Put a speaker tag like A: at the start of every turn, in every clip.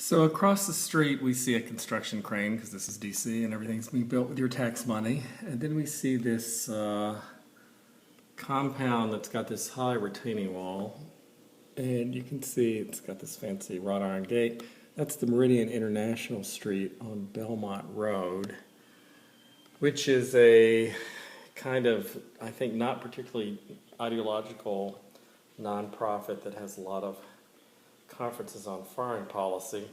A: So across the street we see a construction crane, because this is DC and everything's being built with your tax money. And then we see this compound that's got this high retaining wall. And you can see it's got this fancy wrought iron gate. That's the Meridian International Street on Belmont Road, which is a kind of, I think, not particularly ideological nonprofit that has a lot of conferences on foreign policy.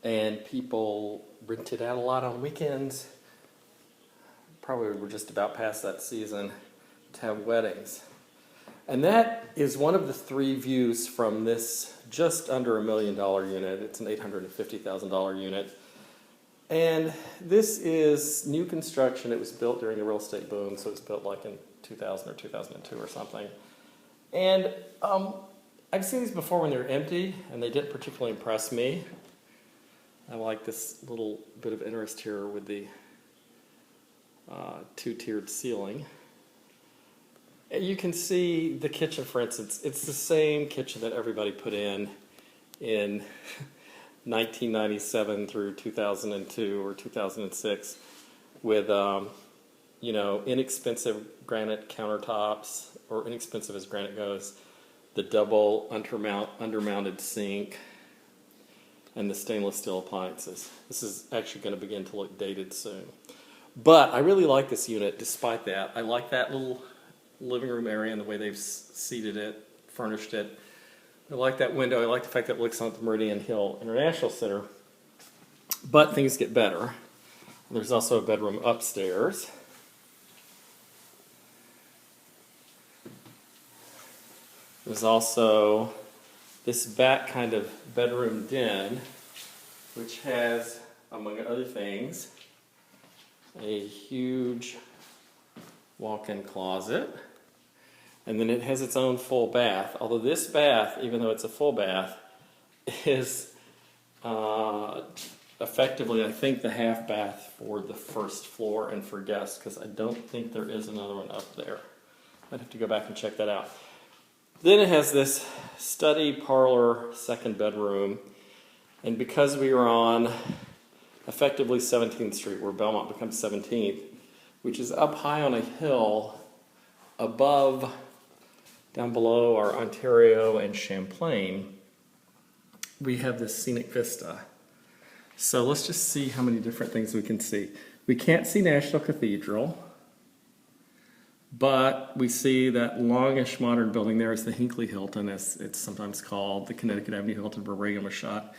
A: And people rent it out a lot on weekends. Probably we're just about past that season to have weddings. And that is one of the three views from this just under $1 million unit. It's an $850,000 unit. And this is new construction. It was built during the real estate boom, so it was built like in 2000 or 2002 or something. And I've seen these before when they're empty, and they didn't particularly impress me. I like this little bit of interest here with the two-tiered ceiling. You can see the kitchen, for instance. It's the same kitchen that everybody put in 1997 through 2002 or 2006 with, inexpensive granite countertops, or inexpensive as granite goes, the double undermounted sink, and the stainless steel appliances. This is actually going to begin to look dated soon. But I really like this unit despite that. I like that little living room area and the way they've seated it, furnished it. I like that window. I like the fact that it looks on the Meridian Hill International Center. But things get better. There's also a bedroom upstairs. There's also this back kind of bedroom den, which has, among other things, a huge walk-in closet. And then it has its own full bath. Although this bath, even though it's a full bath, is effectively, I think, the half bath for the first floor and for guests, because I don't think there is another one up there. I'd have to go back and check that out. Then it has this study parlor second bedroom. And because we are on effectively 17th Street, where Belmont becomes 17th, which is up high on a hill above, down below our Ontario and Champlain, we have this scenic vista. So let's just see how many different things we can see. We can't see National Cathedral, but we see that longish modern building there is the Hinckley Hilton, as it's sometimes called, the Connecticut Avenue Hilton, where Reagan was shot.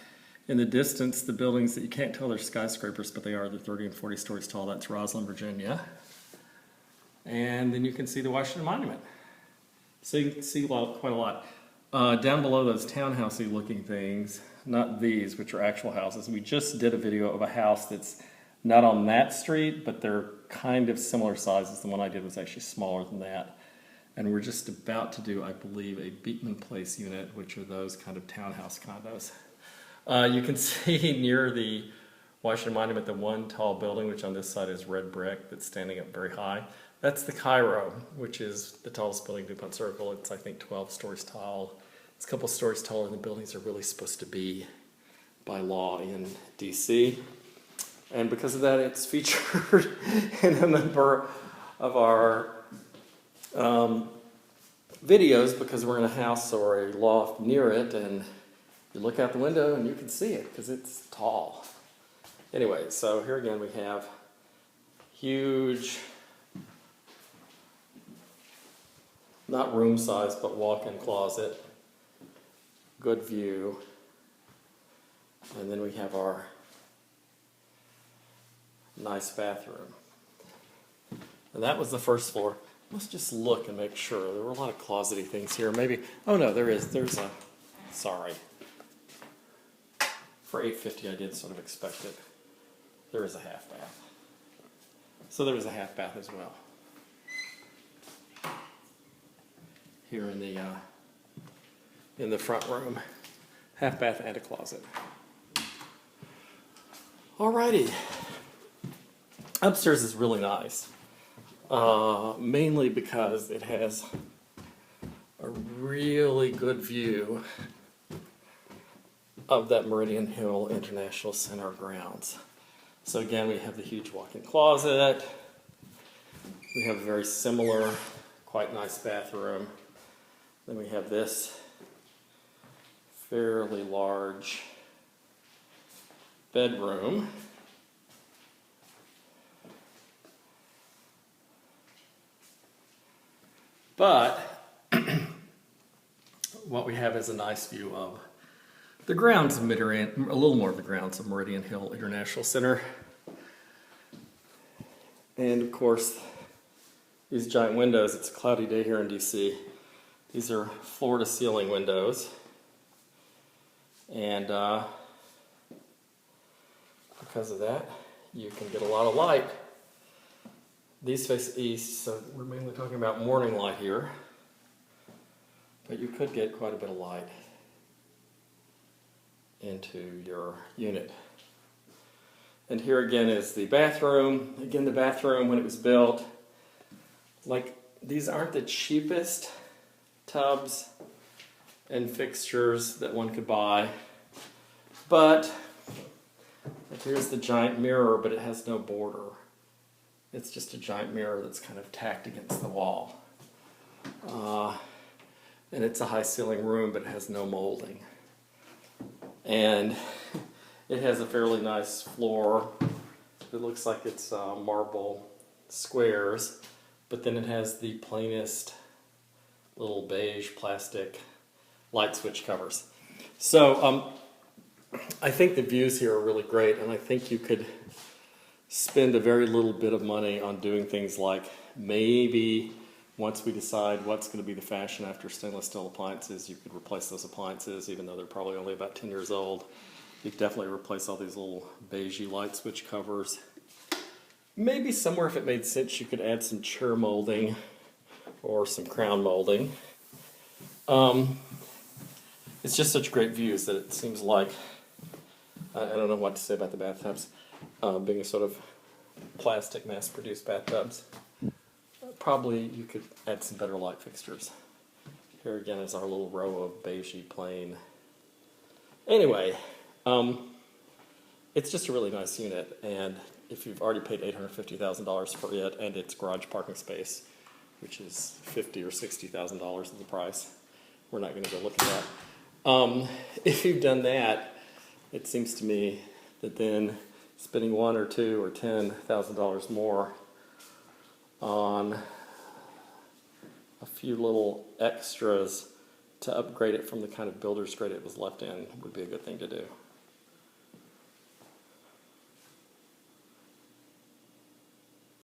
A: In the distance, the buildings that you can't tell they're skyscrapers, but they are, they're 30 and 40 stories tall. That's Roslyn, Virginia. And then you can see the Washington Monument. So you can see quite a lot. Down below those townhousey looking things, not these, which are actual houses. We just did a video of a house that's not on that street, but they're kind of similar sizes. The one I did was actually smaller than that. And we're just about to do, I believe, a Beekman Place unit, which are those kind of townhouse condos. You can see near the Washington Monument the one tall building, which on this side is red brick, that's standing up very high. That's the Cairo, which is the tallest building in DuPont Circle. It's, I think, 12 stories tall. It's a couple stories taller than the buildings are really supposed to be by law in DC. And because of that, it's featured in a number of our videos, because we're in a house or a loft near it, and you look out the window and you can see it because it's tall. Anyway, so here again we have huge, not room size, but walk-in closet, good view, and then we have our nice bathroom. And that was the first floor. Let's just look and make sure. There were a lot of closety things here. Maybe, oh no, there's a, sorry. For $850 I did sort of expect it. There is a half bath. So there was a half bath as well. Here in the front room. Half bath and a closet. Alrighty. Upstairs is really nice. Mainly because it has a really good view of that Meridian Hill International Center grounds. So again, we have the huge walk-in closet. We have a very similar, quite nice bathroom. Then we have this fairly large bedroom. But what we have is a nice view of the grounds of Meridian, a little more of the grounds of Meridian Hill International Center. And of course, these giant windows, it's a cloudy day here in DC. These are floor to ceiling windows. And because of that, you can get a lot of light. These face east, so we're mainly talking about morning light here. But you could get quite a bit of light into your unit. And here again is the bathroom. Again, the bathroom, when it was built, like, these aren't the cheapest tubs and fixtures that one could buy. But like, here's the giant mirror, but it has no border. It's just a giant mirror that's kind of tacked against the wall. And it's a high ceiling room, but it has no molding. And it has a fairly nice floor. It looks like it's marble squares, but then it has the plainest little beige plastic light switch covers. So I think the views here are really great, and I think you could spend a very little bit of money on doing things like, maybe once we decide what's going to be the fashion after stainless steel appliances, you could replace those appliances, even though they're probably only about 10 years old. You could definitely replace all these little beigey light switch covers. Maybe somewhere, if it made sense, you could add some chair molding or some crown molding. It's just such great views that it seems like, I don't know what to say about the bathtubs, being a sort of plastic mass-produced bathtubs. Probably you could add some better light fixtures. Here again is our little row of beigey plain. Anyway, it's just a really nice unit, and if you've already paid $850,000 for it and its garage parking space, which is $50,000 or $60,000 of the price, we're not going to go look at that. If you've done that, it seems to me that then spending $1,000 or $2,000 or $10,000 more on a few little extras to upgrade it from the kind of builder's grade it was left in would be a good thing to do.